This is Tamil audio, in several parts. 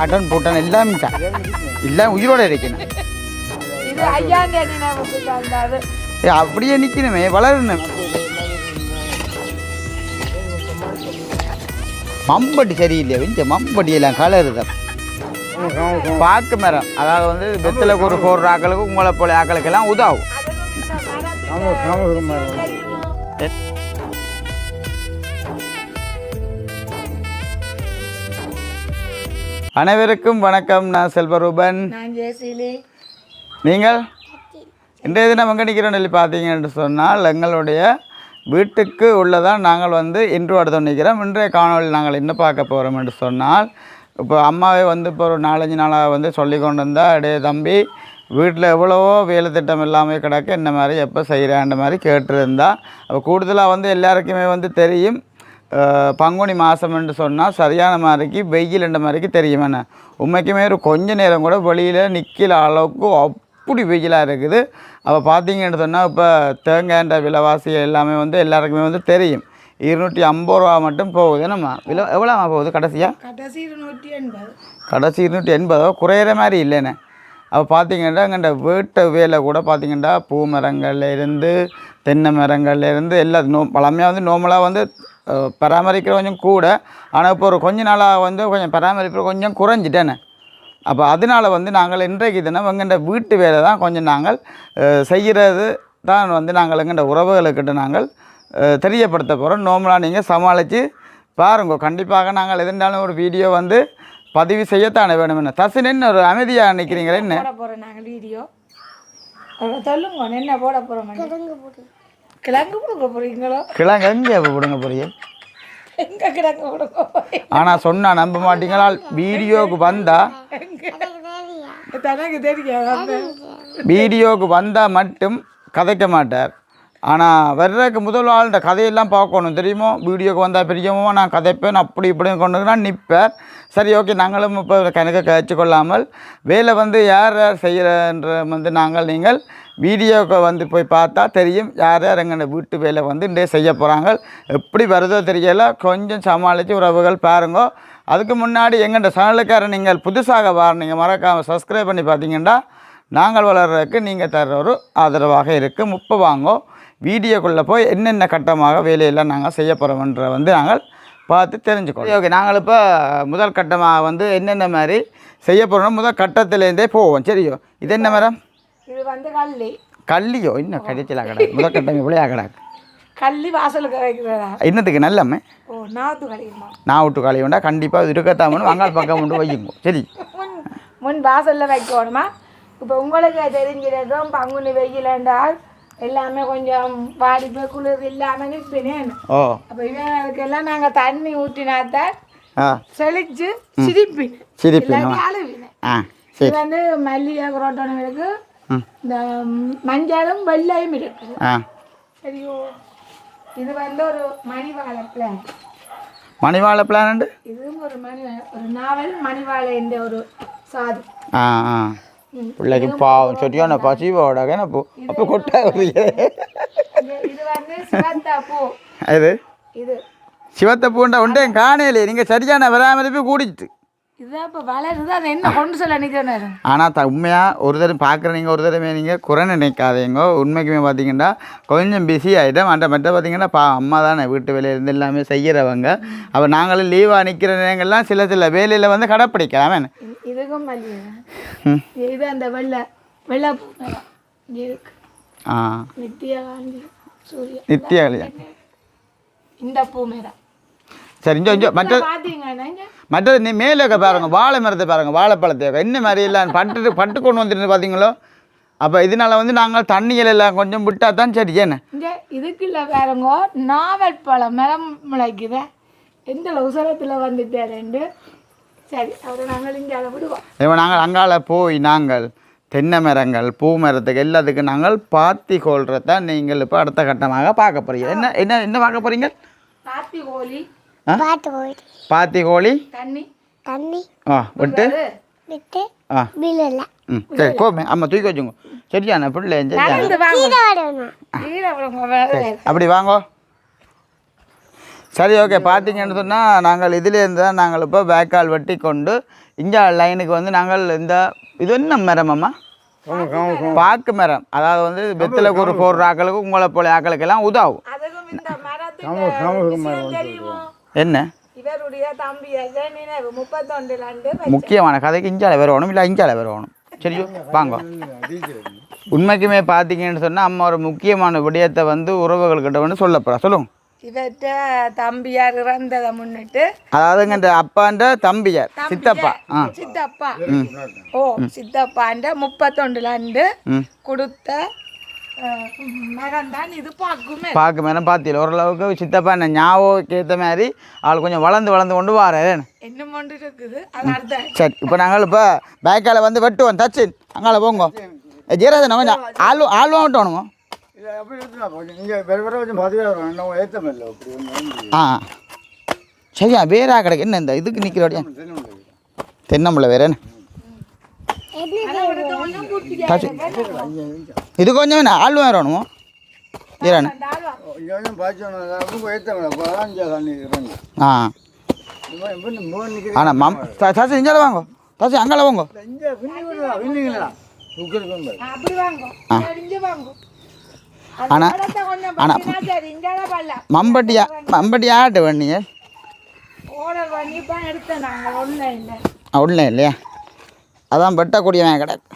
அட்டன் போட்டன் எல்லாம் எல்லாம் உயிரோட இருக்கணும். அப்படியே நிற்கணுமே, வளரணும். மம்பட்டி சரியில்லையா வெஞ்ச மம்பட்டி எல்லாம் கலருதான். பாக்கு மரம், அதாவது வந்து வெத்தில ஒரு போடுற ஆக்களுக்கு உங்களை போல ஆக்களுக்கெல்லாம் உதாவும். அனைவருக்கும் வணக்கம். நான் செல்வரூபன். நீங்கள் இன்றைய தினம் எங்கே நிற்கிறோம் சொல்லி பார்த்தீங்கன்னு சொன்னால், எங்களுடைய வீட்டுக்கு உள்ளதான் நாங்கள் வந்து இன்று அடுத்து நிற்கிறோம். இன்றைய காணொலி நாங்கள் என்ன பார்க்க போகிறோம் என்று சொன்னால், இப்போ அம்மாவே வந்து இப்போ ஒரு 4-5 நாளாக வந்து சொல்லி கொண்டு வந்தால், அடே தம்பி வீட்டில் எவ்வளவோ வேலை திட்டம் எல்லாமே கிடக்கு, இந்த மாதிரி எப்போ செய்கிறான்ற மாதிரி கேட்டிருந்தா. அப்போ கூடுதலாக வந்து எல்லாருக்குமே வந்து தெரியும், பங்குனி மாதம் என்று சொன்னால் சரியான மாதிரிக்கு வெயில் என்ற மாதிரிக்கு தெரியும். என்ன உண்மைக்குமே ஒரு கொஞ்ச நேரம் கூட வெளியில் நிற்கிற அளவுக்கு அப்படி வெயிலாக இருக்குது. அப்போ பார்த்தீங்கன்னு சொன்னால், இப்போ தேங்காய்ன்ற விலைவாசி எல்லாமே வந்து எல்லாருக்குமே வந்து தெரியும். 250 ரூபா மட்டும் போகுது. என்னம்மா விலை எவ்வளோமா போகுது கடைசியாக? கடைசி 280 குறையிற மாதிரி இல்லைண்ணே. அப்போ பார்த்தீங்கன்னா எங்கள்ட வீட்டு வேலை கூட பார்த்தீங்கன்னா பூ மரங்கள்லேருந்து தென்னை மரங்கள்லேருந்து எல்லாம் பழமையாக வந்து நார்மலாக வந்து பராமரிக்கிற கொஞ்சம் கூட. ஆனால் இப்போ ஒரு கொஞ்ச நாளாக வந்து கொஞ்சம் பராமரிப்பு கொஞ்சம் குறைஞ்சிட்டேனே. அப்போ அதனால் வந்து நாங்கள் இன்றைக்கு தினம் எங்கள்ட வீட்டு வேலை தான் கொஞ்சம் நாங்கள் செய்கிறது தான் வந்து நாங்கள் எங்கள்ட உறவுகளுக்கிட்ட நாங்கள் தெரியப்படுத்த போகிறோம். நார்மலாக நீங்கள் சமாளித்து பாருங்க. கண்டிப்பாக நாங்கள் எதிர்ந்தாலும் ஒரு வீடியோ வந்து பதிவு செய்யத்தானே வேணும். என்ன தசின் என்ன ஒரு அமைதியாக நிற்கிறீங்களே? என்ன போகிறோம் நாங்கள் வீடியோ சொல்லுங்க, என்ன போட போகிறோம்? கிழங்கு கொடுக்க போகிறீங்களோ? கிழங்கு எங்கே கொடுங்க போறீங்க? எங்கே கிழங்கு கொடுக்க போறீங்க? ஆனால் சொன்னால் நம்ப மாட்டீங்களா, வீடியோவுக்கு வந்தால் தனக்கு தெரியும். வீடியோவுக்கு வந்தால் மட்டும் கதைக்க மாட்டார். ஆனால் வர்றதுக்கு முதல் ஆள்கிட்ட கதையெல்லாம் பார்க்கணும் தெரியுமோ. வீடியோக்கு வந்தால் பெரியமோ நான் கதைப்பேன் அப்படி இப்படி கொண்டு நான் நிற்பேன். சரி, ஓகே, நாங்களும் இப்போ கணக்கை கழிச்சு கொள்ளாமல் வேலை வந்து யார் யார் செய்கிறன்ற வந்து நீங்கள் வீடியோவுக்கு வந்து போய் பார்த்தா தெரியும் யார் யார் எங்கள் வீட்டு வேலை வந்து இன்றைய செய்ய போகிறாங்க. எப்படி வருதோ தெரியல, கொஞ்சம் சமாளித்து உறவுகள் பாருங்க. அதுக்கு முன்னாடி எங்கள்கிட்ட சேனலுக்கார நீங்கள் புதுசாக நீங்கள் மறக்காமல் சப்ஸ்கிரைப் பண்ணி பார்த்தீங்கன்னா நாங்கள் வளர்கிறதுக்கு நீங்கள் தர்ற ஒரு ஆதரவாக இருக்குது. முப்பை வாங்கோ. வீடியோக்குள்ளே போய் என்னென்ன கட்டமாக வேலையெல்லாம் நாங்கள் செய்ய போகிறோம்ன்ற வந்து நாங்கள் பார்த்து தெரிஞ்சுக்கோம். ஓகே, நாங்கள் இப்போ முதல் கட்டமாக வந்து என்னென்ன மாதிரி செய்ய போகிறோம் முதல் கட்டத்துலேருந்தே போவோம். சரியோ? இது என்ன மரம்? இது வந்து கள்ளி. கள்ளியோ? இன்னும் கடைச்சலாக கிடாது. முதல் கட்டம் எப்படியாக கிடாது. கள்ளி வாசலுக்கு வைக்கிறதா? இன்னத்துக்கு நல்லம்மே நாற்று கழியுமா? நாட்டு களி உண்டா கண்டிப்பாக இருக்கத்தாமனு வங்காள் பக்கம் கொண்டு வைக்குங்க. சரி, முன் வாசலில் வைக்கணுமா? இப்போ உங்களுக்கு தெரிஞ்சிருக்கோம், பங்குனி வெயில் என்றால் எல்லாமே கொஞ்சம் வாடி போய் குளிர் இல்லாமல் நிற்பேன். ஓ, அப்போ இவங்களுக்கெல்லாம் நாங்கள் தண்ணி ஊற்றினாத்தான் செழிச்சு சிரிப்பின் அழுவினேன். இது வந்து மல்லிகை குரோட்டனும் இருக்கு, இந்த மஞ்சளும் வெள்ளையும் இருக்குது. சரியோ? இது வந்து ஒரு மணிவாழை பிளான். மணிவாழை பிளான் இதுவும் ஒரு நாவல் மணிவாழை என்ற ஒரு சாது. பிள்ளைக்கு பாவம் சரியான பசிவோட அப்போ அப்போ கொட்டா இது வந்து சிவத்தா பூ. இது இது சிவத்த பூண்டா உண்டே காணையிலே நீங்கள் சரியான பராமரிப்பு கூடிச்சு. இதுதான் இப்போ வளருது, அதை என்ன கொண்டு சொல்ல நினைக்கிறேன். ஆனால் உண்மையாக ஒரு தடவை பார்க்குற நீங்கள் ஒரு தடவை நீங்கள் குறை நினைக்காதீங்க. உண்மைக்குமே பார்த்தீங்கன்னா கொஞ்சம் பிஸி ஆகிட்டோம். மற்ற பார்த்தீங்கன்னா அம்மா தானே வீட்டு வேலையிலேருந்து எல்லாமே செய்கிறவங்க. அப்போ நாங்களும் லீவாக நிற்கிற நேரங்கள்லாம் சில வேலையில் வந்து கடைப்பிடிக்கலாமே. இதுக்கும் இது அந்த வெள்ளை பூ இருக்கு. நித்தியா இந்த பூ மேடம். சரி, மற்றது நீ மேலே பாருங்க, வாழை மரத்தை பாருங்க, வாழைப்பழத்தை என்ன மாதிரி எல்லாம் பட்டு கொண்டு வந்துட்டு பார்த்தீங்களோ. அப்போ இதனால வந்து நாங்கள் தண்ணிகள் எல்லாம் கொஞ்சம் விட்டால் தான் சரி. ஏன்னு இதுக்கு இல்லை பாருங்க, நாவல் பழம் மரம் முளைக்குத எந்த உசரத்தில் வந்துட்டேன். சரி, அவரை நாங்கள் இங்கே விடுவோம். இப்போ நாங்கள் அங்கால போய் நாங்கள் தென்னை மரங்கள் பூ மரத்துக்கு எல்லாத்துக்கும் நாங்கள் பாத்தி கொள்றத நீங்கள் இப்போ அடுத்த கட்டமாக பார்க்க போறீங்க. என்ன என்ன என்ன பார்க்க போறீங்க? பாத்தி கோழி. பாத்தி கோழி தண்ணி விட்டு சரி கோமே அம்மா தூக்கி வச்சுங்க. சரியான பிள்ளை அப்படி வாங்கோ. சரி, ஓகே. பார்த்தீங்கன்னு சொன்னால் நாங்கள் இதிலேருந்து தான் நாங்கள் இப்போ வேக்கால் வெட்டி கொண்டு இந்த லைனுக்கு வந்து நாங்கள் இந்த இது என்ன மரமம்மா பாக்கு மரம், அதாவது வந்து வெத்திலைக்கு ஒரு போடுற ஆக்களுக்கு உங்களை போல ஆக்களுக்கெல்லாம் உதவும். அதுக்கும் இந்த மரத்துக்கு விஷயம் தெரியுமோ? என்ன இவருடைய தம்பி நினைவு 31 முக்கியமான கதைக்கு இஞ்சால வரணும், இல்லை இஞ்சால வரணும். சரியோ வாங்க. உண்மைக்குமே பார்த்தீங்கன்னு சொன்னால் அம்மா ஒரு முக்கியமான விடயத்தை வந்து உறவுகள்கிட்ட வந்து சொல்ல போகிறா. சொல்லுங்க. இவற்ற தம்பியார் இறந்ததை முன்னிட்டு, அதாவதுங்க இந்த அப்பான்ற தம்பியார் சித்தப்பா சித்தப்பா சித்தப்பான்ற 31 கொடுத்த மரம் தான் இது. பாக்கு மரம் பார்த்தீங்க ஓரளவுக்கு சித்தப்பா என்ன ஞாபகம் ஏற்ற மாதிரி ஆள் கொஞ்சம் வளர்ந்து கொண்டு வாரேன் என்ன ஒன்று இருக்குது. அது அர்த்தம் சரி. இப்போ நாங்கள் இப்போ பேக்கால் வந்து வெட்டுவோம். தச்சு அங்கால போங்க. ஜீராஜன் கொஞ்சம் ஆள்வா விட்டோணுங்க. ஆ சரியா வேறா கிடைக்கு என்ன இந்த இதுக்கு நிற்கிறோடியா தென்னம்பிள்ளை வேற என்ன தச்சு இது கொஞ்சம் என்ன ஆள் வரணுமோ ஜீரானு. ஆ ஆனால் தச்சு இஞ்சால வாங்க. தச்சு அங்கால வாங்க. ஆனால் ஆனால் மம்பட்டி ஆட்ட வேண்டிய ஒன்றும் இல்லையா? அதான் வெட்டக்கூடியவன் கிடக்கு.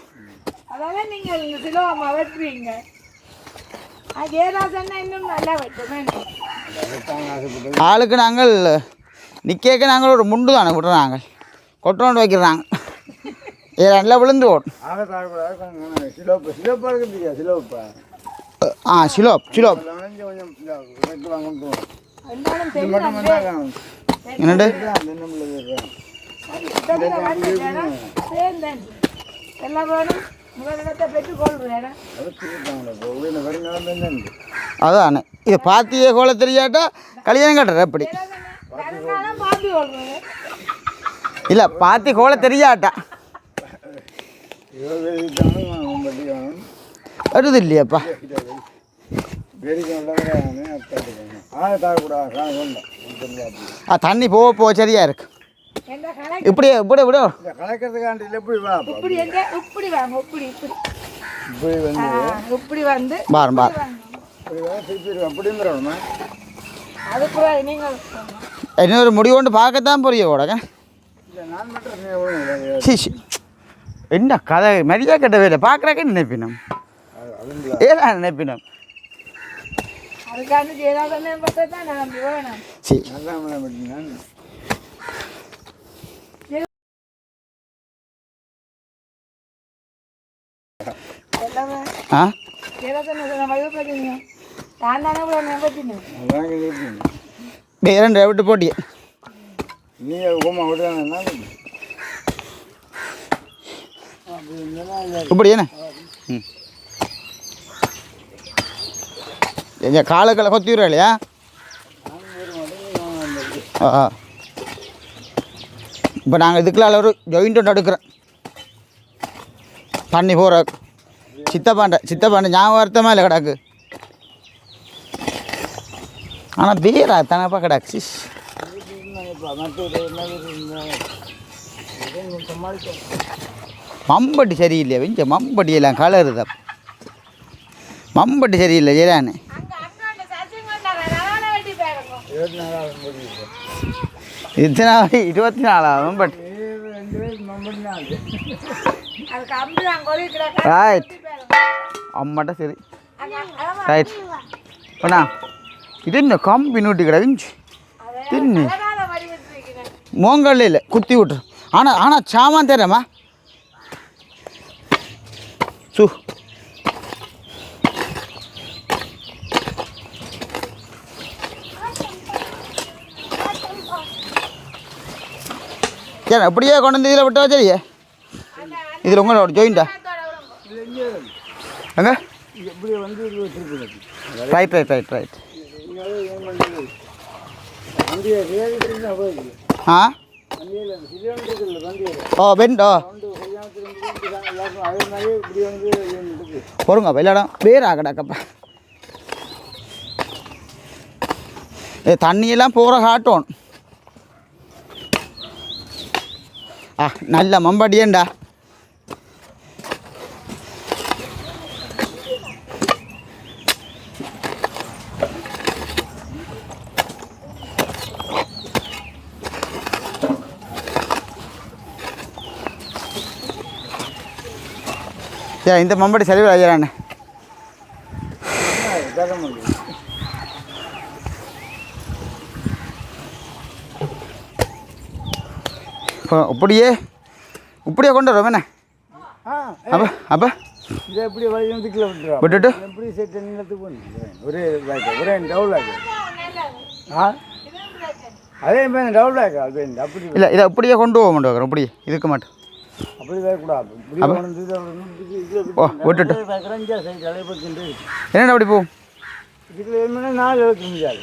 ஆளுக்கு நாங்கள் நிற்க நாங்கள் ஒரு முண்டு தானே விட்டுறாங்க கொட்டோண்டு வைக்கிறாங்க. நல்லா விழுந்து ஓடும். ஆ சிலோப் என்னண்டு அதானே இது பாத்தியே கோல தெரியாட்டா கல்யாணம் கட்டுற எப்படி இல்லை பாத்தி கோல தெரியாட்டா வருது இல்லையாப்பா. தண்ணி போக சரியா இருக்கு. இப்படி இப்படி விட பாரு பாரு இன்னொரு முடிவு கொண்டு பார்க்கத்தான் புரிய கூடங்க. என்ன கதை மரியா கட்டவே இல்லை பார்க்குறாக்க நினைப்பினோம் ஏதான் நினைப்பினோம். சரி ஆ வேற விட்டு போட்டிய இப்படி என்ன எங்கள் காலுக்களை கொத்தி விடுறா இல்லையா? ஆ இப்போ நாங்கள் இதுக்குள்ள ஒரு ஜாயிண்ட் ஒன்று எடுக்கிறோம் தண்ணி போகிற சித்தப்பாண்ட ஞாபகமாக இல்லை கிடாக்கு. ஆனால் பேரா தானப்பா கிடாக்கு. மம்பட்டி சரியில்லையா வெஞ்ச மம்பட்டி எல்லாம் கலரு தான் மம்பட்டி சரியில்லை ஜெரானு. இத்தனை 24 மம்பட்டி ரைட் அம்மாட்ட சரி ரைட் அண்ணா இது என்ன கம்பி நூட்டி கிடக்குச்சு தின்னு மோங்கல்ல இல்லை குத்தி விட்டுரு. ஆனால் சாமான் தரேம்மா சு சரி அப்படியே கொண்டு வந்து இதில் விட்டா சரியே இதில் உங்களோட ஜாயிண்டா அங்கே ரைட் ரைட் ரைட் ரைட் ஆ ஓ பெண்டோ பொறுங்க விளையாடம் வேற ஆகடாக்கப்பா. தண்ணியெல்லாம் போகிற காட்டும் நல்ல மம்பட்டியேண்டா. இந்த மம்பட்டி சரி ஐயாண்ணே. இப்படியே கொண்டு வரோம் என்ன? அப்போ அப்போ இதை எப்படி வழிந்துக்குள்ள விட்டுறோம் விட்டுட்டு எப்படி செட் நிலத்துக்கு ஒரே ஒரே டவுல் ஆகு. அதே மாதிரி டவுல் ஆகு. அது அப்படி இல்லை இதை அப்படியே கொண்டு போக மாட்டோம். இப்படி இதுக்கு மாட்டோம். அப்படி வரக்கூடாது. விட்டுட்டு சைடு அலைப்பட்டு என்னடா அப்படி போகும்? இதுக்கு என்ன 4 எழுத்து முடியாது.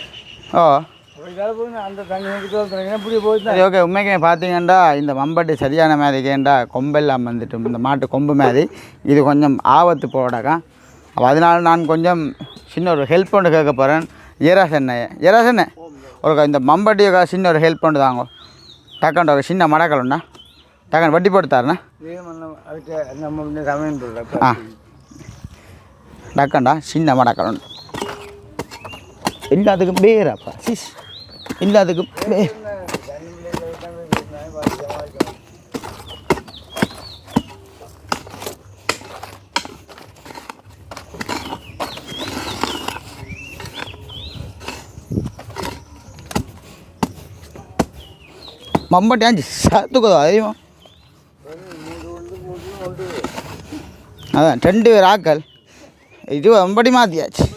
அந்த தண்ணி இப்படி போயிட்டு சரி ஓகே. உண்மைக்கு பார்த்தீங்கன்னா இந்த மம்பட்டி சரியான மாதிரி கேண்டா கொம்பெல்லாம் வந்துட்டு இந்த மாட்டு கொம்பு மாதிரி இது கொஞ்சம் ஆபத்து போடாக்கா. அப்போ அதனால நான் கொஞ்சம் சின்ன ஒரு ஹெல்ப் பண்ணி கேட்க போகிறேன். ஏராசண்ணே ஒரு இந்த மம்பட்டியை சின்ன ஒரு ஹெல்ப் பண்ணி தாங்க. டக்காண்ட ஒரு சின்ன மடக்கலண்ணா டக்கான் வட்டி போட்டுத்தாருண்ணா. நம்ம சமையல் டக்காண்டா சின்ன மடக்கலன் எல்லாத்துக்கும் பேராப்பா சிஸ் எல்லாத்துக்கும் பேர். மம்பட்டி ஆஞ்சு சத்துக்குதோ அதிகமா. அதான் 2 பேர் ஆக்கள் இது மம்பட்டி மாற்றியாச்சு.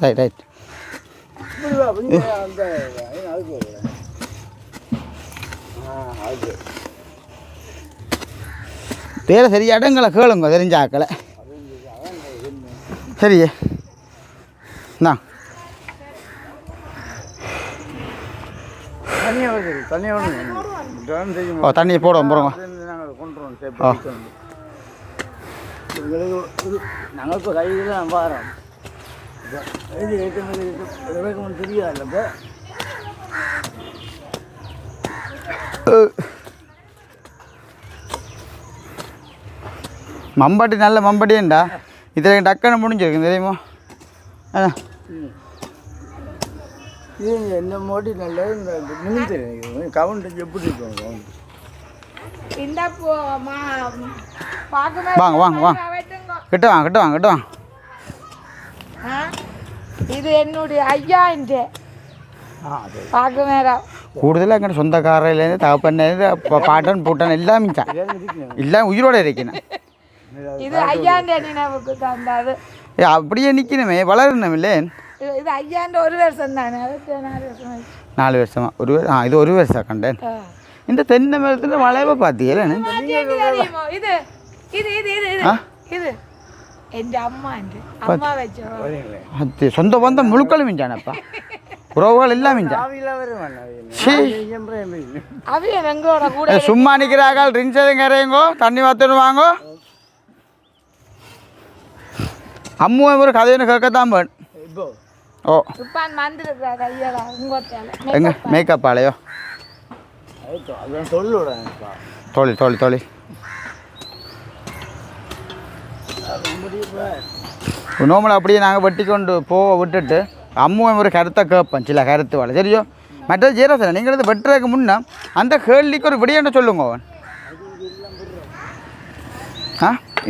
ரைட் பேரை சரியா இடங்களை கேளுங்க தெரிஞ்ச ஆக்களை. சரியே தண்ணியை போடுவோம் போடுங்க. நாங்கள் இப்போ கையில் தான் வாரோம். தெரியாது. மம்பட்டி நல்ல மம்பட்டியேண்டா. இதில் டக்குன்னு முடிஞ்சிருக்கு தெரியுமா? இது என்ன மோடி நல்ல இந்த நிமிந்து கவுண்ட் எப்படி இருக்கும் கவுண்ட். வாங்க வாங்க வாங்க கிட்ட வாங்க கிட்ட வாங்க கிட்ட வாங்க. இது என்னுடைய ஐயா என்று பார்க்க நேரம் கூடுதலாக எங்கிட்ட சொந்தக்காரிலேருந்து தகப்பன்லேருந்து பாட்டன் பூட்டன் எல்லாம் மிச்சான் எல்லாம் உயிரோடு இருக்கணும். இது ஐயாண்ட நினைவுக்கு தந்தாது. அப்படியே நிற்கணுமே வளரணும் இல்லை. இது ஐயாண்ட 1 வருஷம் தானே. 4 வருஷமா ஒரு இது 1 வருஷம் கண்டேன். இந்த தென்னை மரத்தில் வளைவை பார்த்தீங்களா? இது இது இது இது இது என் அம்மா அம்மா வச்சோ சொந்த பந்தம் முழுக்களும் மிஞ்சானப்பா. உறவுகள் எல்லாம் மிஞ்சான். சும்மா நிற்கிறார்கள். ரின்ஸ் எதுவும் கரையுங்கோ தண்ணி வாத்துன்னு வாங்கோ. அம்முவை ஒரு கதைன்னு கேட்கத்தான் போன். ஓ எங்க மேக்கப் ஆலையோ தொழில் தொழில் தொழில் நோமலை அப்படியே நாங்கள் வெட்டி கொண்டு போக விட்டுட்டு அம்முவை ஒரு கருத்தை கேட்பேன். சில கருத்து வாழை சரியோ. மற்றது ஜீரசனை நீங்கள் வந்து வெட்டுறதுக்கு முன்னே அந்த கேள்விக்கு ஒரு விடியாண்ட சொல்லுங்க அவன்.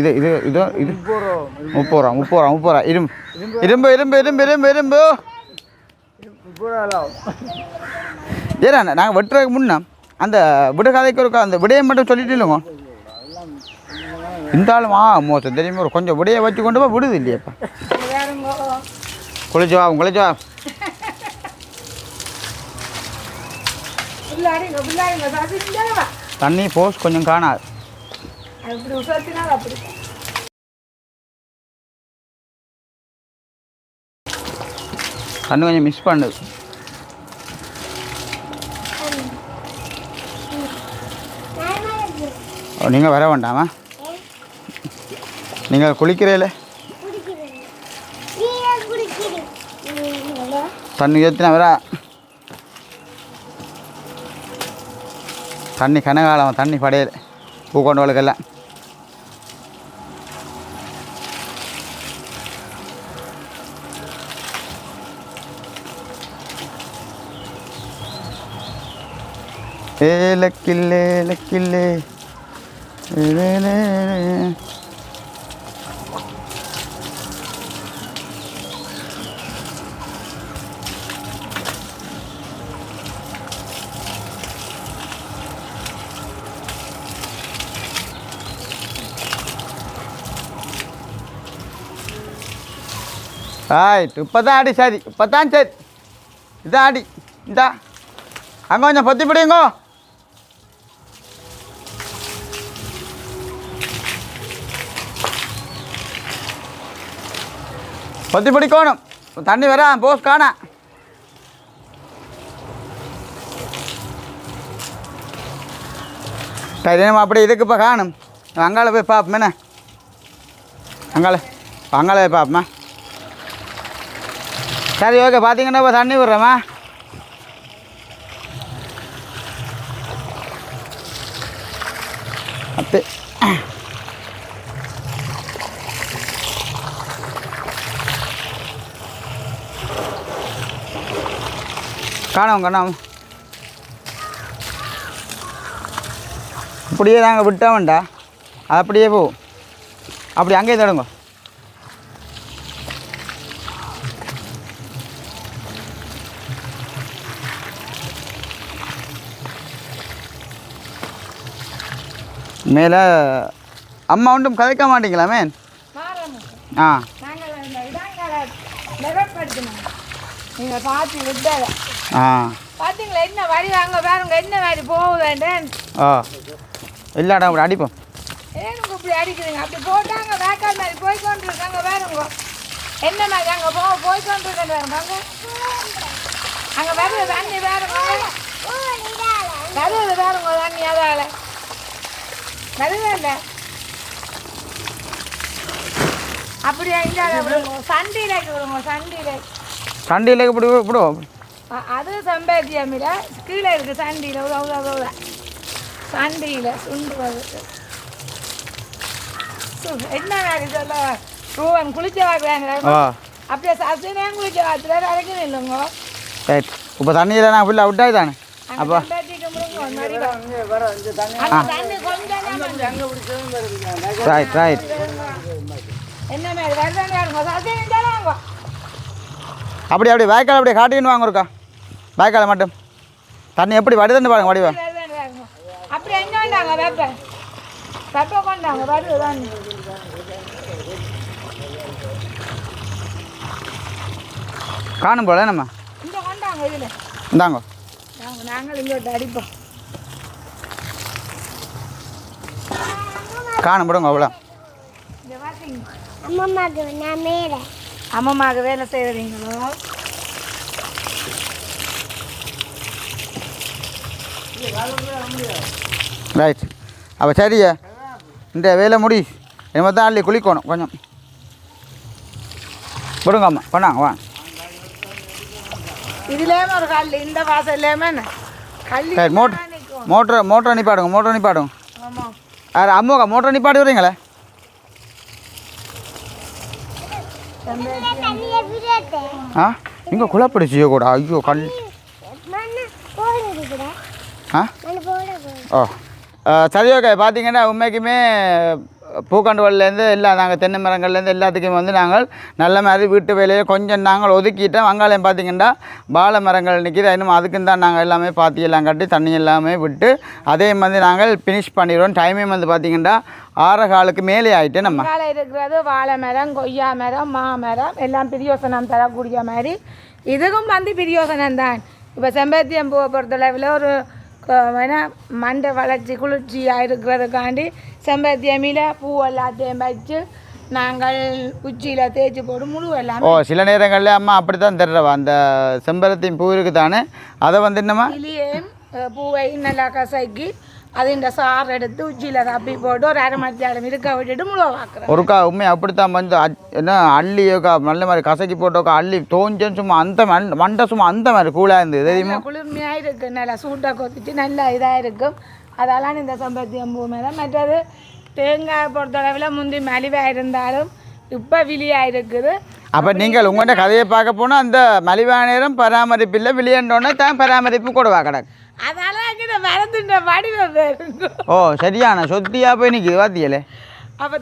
இது இது இது இது 30 ரூபா 30 ரூபா 30 ரூபா. இரும்பு இரும்பு இரும்பு இரும்பு இரும்பு இரும்பு ஏன்னா நாங்கள் வெட்டுறதுக்கு முன்னே அந்த விடுகதைக்கு ஒரு அந்த விடையை மட்டும் சொல்லிட்டு இல்லைங்க. இருந்தாலும் மோசம் தெரியுமா ஒரு கொஞ்சம் விடையை வச்சு கொண்டு போய் விடுது இல்லையாப்பா. குளிச்சவா குளிச்சவா தண்ணி போஸ் கொஞ்சம் காணாது. அது இப்படி உசத்தினால் அப்படி தண்ணி கொஞ்சம் மிஸ் பண்ணுது. நீங்கள் வர வேண்டாமா? நீங்கள் குளிக்கிறீல தண்ணி ஏற்றினா வர தண்ணி கனகாலம் தண்ணி படையல் பூக்கொண்டவளுக்கெல்லாம். ஏலக்கில்லே லக்கில்லே ரைட். இப்போ தான் அடி சரி, இப்போ தான் சரி. இதான் அடி. இந்தா அங்கே கொஞ்சம் பொத்தி பிடிங்கோ. பொத்தி பிடிக்கணும். தண்ணி வரா போஸ் காணா. சரி நம்ம அப்படி இதுக்கு இப்போ காணும். அங்கால போய் பார்ப்போம். என்ன அங்கால போய் பார்ப்போம்மா. சரி ஓகே. பார்த்தீங்கன்னா இப்போ தண்ணி விடுறேம்மா. அப்படி காணும் காணும். அப்படியே நாங்கள் விட்டோம்டா, அது அப்படியே போகும். அப்படி அங்கேயே தொடங்க. மேலே அம்மா ஒன்றும் கதைக்க மாட்டீங்களாமே? ஆ நீங்கள் பார்த்து விட்டாத ஆ பார்த்தீங்களா என்ன வழி வாங்க பாருங்க என்ன மாதிரி போகுதுண்டேன். ஆ இல்லாடா அப்படி அடிப்போம். ஏனுங்க இப்படி அடிக்குதுங்க? அப்படி போட்டாங்க வேக்கால் மாதிரி போய்கொண்டிருக்காங்க பாருங்க. என்ன மாதிரி அங்கே போய்கொண்டிருக்கேன் பாருங்க. அங்கே வருது தண்ணி பாருங்க, வருது பாருங்க தண்ணி. அதால் வருது இல்லை அப்படியா? இல்லாத விடுங்க, சண்டியிலைக்கு விடுங்க. சண்டியிலைக்கு இப்படி விடுவோம். அது சம்பாத்தியமில்ல, கீழே இருக்குது சண்டியில். உதவுத சண்டியில் சுண்டு வருது. என்ன வேறு சொல்ல ரூவன் குளிச்ச வாக்குறாங்க. அப்படியே சசினையும் குளிச்ச வாத்துல வரைக்கும் இல்லைங்க. ரைட். இப்போ தண்ணியில் நான் ஃபுல்லாக அவுட் ஆகிதானே? அப்போ ரைட் ரைட். என்ன மாதிரி வருதாங்க சசினையும் தராங்க. அப்படி அப்படியே வாய்க்கால் அப்படியே காட்டின்னு வாங்க இருக்கா. வாய்க்காலை மட்டும் தண்ணி எப்படி வருதுன்னு பாருங்க. வடிவா அப்படி எங்க வேண்டாங்க வெப்ப வெப்ப கொண்டாங்க வருது தண்ணி. காணும் போல நம்ம இந்த கொண்டாங்க இதில் இந்தாங்க. நாங்கள் இங்கோட்டு அடிப்போம். காணும் போடுங்க அவ்வளோ. இந்த பார்த்தீங்க அம்மாவுக்கு நான் மேலே அம்மாவுக்கு வேலை செய்கிறீங்களோ? ரைட். அப்போ சரியா இந்த வேலை முடி. என்ன தான் அள்ளி குளிக்கணும் கொஞ்சம். விடுங்க அம்மா பண்ணாங்க வா. இதுலேயுமே ஒரு கல், இந்த வாசல்லேயுமே கல். சரி மோட்டரை நிப்பாடுங்க. மோட்டரை நிப்பாடுங்க. ஆமாம் யார் அம்மாக்கா மோட்டரை நிப்பாடி வரீங்களே? ஆ இங்கே குழப்பிடுச்சியோ கூட. ஐயோ கல். ஆ ஓ சரி ஓகே. பார்த்தீங்கன்னா உண்மைக்குமே பூக்கண்டுவல்லேருந்து எல்லாம் நாங்கள் தென்னை மரங்கள்லேருந்து எல்லாத்துக்குமே வந்து நாங்கள் நல்ல மாதிரி வீட்டு வேலையை கொஞ்சம் நாங்கள் ஒதுக்கிட்டோம். வங்காளம் பார்த்திங்கன்னா வாழை மரங்கள் நிற்கிது. இன்னும் அதுக்கும் தான் நாங்கள் எல்லாமே பாத்தி எல்லாம் கட்டி தண்ணி எல்லாமே விட்டு அதே மாதிரி நாங்கள் ஃபினிஷ் பண்ணிடுவோம். டைமே வந்து பார்த்திங்கன்னா 6 மேலே ஆகிட்டு நம்ம இருக்கிறது வாழை மரம், கொய்யா மரம், மாமரம் எல்லாம் பிரியோசனம் தரக்கூடிய மாதிரி இதுக்கும் வந்து பிரியோசனம் தான். இப்போ செம்பருத்தியம் பூவை பொறுத்தளவில் ஒரு வேணா மண்டை வளர்ச்சி குளிர்ச்சியாக இருக்கிறதுக்காண்டி செம்பருத்தி அம்மியில் பூ எல்லாத்தையும் வச்சு நாங்கள் உச்சியில் தேய்ச்சி போட்டு முழு எல்லாம் சில நேரங்களில் அம்மா அப்படி தான் தர்றவா அந்த செம்பருத்தி பூ இருக்குது தானே அதை வந்து என்னம்மா இலையும் பூவை நல்லா கசக்கி அது இந்த சாறு எடுத்து உச்சியில் தப்பி போட்டு ஒரு அரை மணி நேரம் இருக்க விட்டுட்டு முழுவ பார்க்குறோம் ஒருக்கா உண்மை அப்படித்தான் வந்து என்ன அள்ளியோக்கா நல்ல மாதிரி கசக்கி போட்டோக்கா அள்ளி தோஞ்சன் சும்மா அந்த மண்டை சும்மா அந்த மாதிரி கூலாக இருந்தது தெரியுமா குளிர்மையாக இருக்குது நல்லா சூட்டாக கொத்திட்டு நல்லா இதாக இருக்கும் அதெல்லாம் இந்த செம்பருத்தி பூ மேலே மற்றது தேங்காய் பொறுத்தளவில் முந்தி மலிவாக இருந்தாலும் இப்போ விலியாக இருக்குது அப்போ நீங்கள் உங்கள்கிட்ட கதையை பார்க்க போனால் அந்த மலிவான நேரம் பராமரிப்பு இல்லை விளையாண்டோன்னே தான் பராமரிப்பு கொடுவா கிடக்கு அதெல்லாம் இங்கே மரத்துன்ற வடிவம் வேறுங்க சரியான சொத்தியாக போய் நிற்கிது வாத்தியலே அப்போ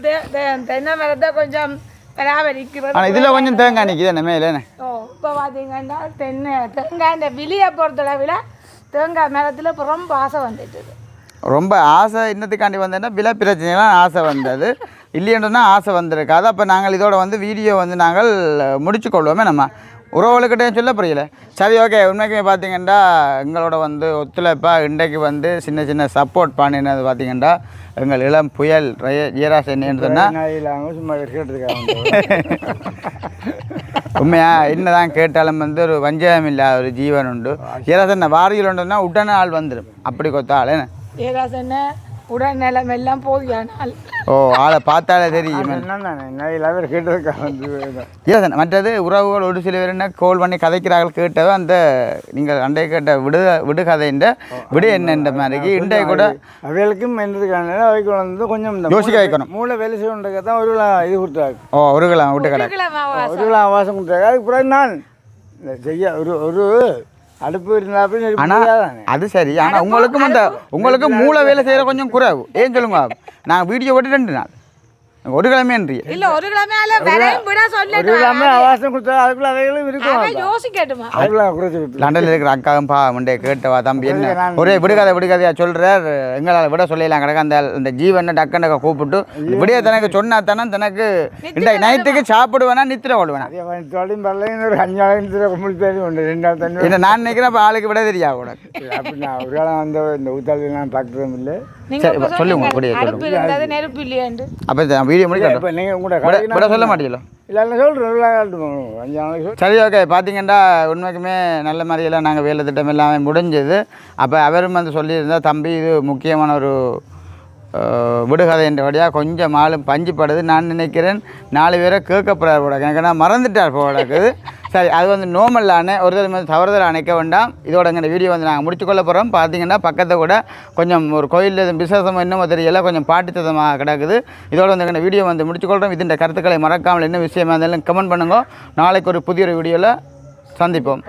தென்னை மரத்தை கொஞ்சம் பராமரிக்கிறது ஆனால் இதில் கொஞ்சம் தேங்காய் நிற்கிது என்ன மேலேண்ணே இப்போ பார்த்தீங்கன்னா தேங்காய் இந்த விலியை பொறுத்தளவில் தேங்காய் மரத்தில் இப்போ ரொம்ப ஆசை வந்துட்டுது ரொம்ப ஆசை இன்னத்துக்காண்டி வந்தேன்னா விலை பிரச்சனைலாம் ஆசை வந்தது இல்லைன்றனா ஆசை வந்திருக்காது அப்போ நாங்கள் இதோட வந்து வீடியோ வந்து நாங்கள் முடிச்சு கொள்வோமே நம்ம உறவுகளுக்கிட்டே சொல்ல புரியல சரி ஓகே உண்மைக்குமே பார்த்தீங்கன்னா எங்களோட வந்து ஒத்துழைப்பாக இன்றைக்கு வந்து சின்ன சின்ன சப்போர்ட் பண்ணினது பார்த்தீங்கன்னா எங்கள் இளம் புயல் ஜீராஸ் என்னன்னு சொன்னால் சும்மா கேட்டுருக்காங்க உண்மையா என்னதான் கேட்டாலும் வந்து ஒரு வஞ்சகம் இல்லாத ஒரு ஜீவன் உண்டு ஜீராஸ் என்ன வாரியில் உண்டுன்னா உடனே ஆள் வந்துடும் அப்படி கொத்த ஆள் என்ன ஏகாசன உடல் நிலம் எல்லாம் போதியானால் ஆளை பார்த்தாலே தெரியும் மற்றது உறவுகள் ஒரு சில பேர் என்ன கோல் பண்ணி கதைக்கிறார்கள் கேட்டது அந்த நீங்கள் அண்டை கேட்ட விடுகதைன்ற விடு என்னன்ற மாதிரி இன்றைய கூட அவைகளுக்கும் என்னதுக்கான அவைக்கு வந்து கொஞ்சம் யோசிக்க வைக்கணும் மூளை வேலை செய்யணுன்றதுக்கு தான் ஒரு இது கொடுத்தாங்க ஒரு கிலோ விட்டு கடை ஒரு கிலோ ஆவாசம் கொடுத்தாங்க அதுக்கு பிறகு நான் செய்ய ஒரு அடுப்பு இருந்தா ஆனால் அது சரி ஆனால் உங்களுக்கு மூளை வேலை செய்கிற கொஞ்சம் குறைவு ஏன் சொல்லுங்க நாங்கள் வீடியோ போட்டு 2 நாள் ஒரு கிழமைன்றீங்க இல்ல ஒரு கிழமையால வரையும் விட சொல்லட்டு ஒரு கிழமை அவகாசம் கொடுத்தா அதுக்குள்ள அவைகளும் இருக்கும் யோசிக்கட்டுமா அதுக்குள்ள குறைச்சு லண்டனில் இருக்கிற அக்காவும் மண்டே கேட்டவா தம்பி என்ன ஒரே விடுகதையா சொல்கிறார் எங்களால் விட சொல்லலாம் கிடக்க அந்த ஜீவனை டக்குன்னு கூப்பிட்டு விடிய தனக்கு சொன்னா தானே தனக்கு இந்த நைட்டுக்கு சாப்பிடுவேனா நித்திர ஓடுவேனா ஒரு 5 நாள் நித்திர முடிப்பேன் உண்டு 2 நாள் தண்ணி இல்லை நான் நினைக்கிறேன் இப்போ ஆளுக்கு விட தெரியா கூட அப்படி நான் ஒரு காலம் அந்த இந்த ஊத்தாளி நான் பார்க்குறதும் இல்லை சொல்லுங்க நெருப்பு இல்லையாண்டு அப்போ வீடியோ முடிக்க இப்போ நீங்கள் உங்களோட விட சொல்ல மாட்டீங்களோ இல்லை சொல்கிறேன் 5 நாளைக்கு சரி ஓகே பார்த்தீங்கன்னா உண்மைக்குமே நல்ல மாதிரியெல்லாம் நாங்கள் வேலை திட்டம் எல்லாமே முடிஞ்சது அப்போ அவரும் வந்து சொல்லியிருந்தால் தம்பி இது முக்கியமான ஒரு விடுகதை என்ற வழியாக கொஞ்சம் ஆளும் பஞ்சுப்படுது நான் நினைக்கிறேன் 4 பேரை கேட்கப்படுறார் போட எனக்கு நான் மறந்துட்டார் போடக்குது சரி அது வந்து நோமல்லான ஒரு வந்து தவறுதல் அணைக்க வேண்டாம் இதோட எங்கள் வீடியோ வந்து நாங்கள் முடிச்சுக்கொள்ள போகிறோம் பார்த்தீங்கன்னா பக்கத்தை கூட கொஞ்சம் ஒரு கோயில் விசேஷம் என்னமோ தெரியல கொஞ்சம் பாட்டு சதமாக கிடக்குது இதோட வந்து எங்கள் வீடியோ வந்து முடிச்சுக்கொள்கிறோம் இதுன்ற கருத்துக்களை மறக்காமல் என்ன விஷயமா இருந்தாலும் கமெண்ட் பண்ணுங்க நாளைக்கு ஒரு புதிய வீடியோவில் சந்திப்போம்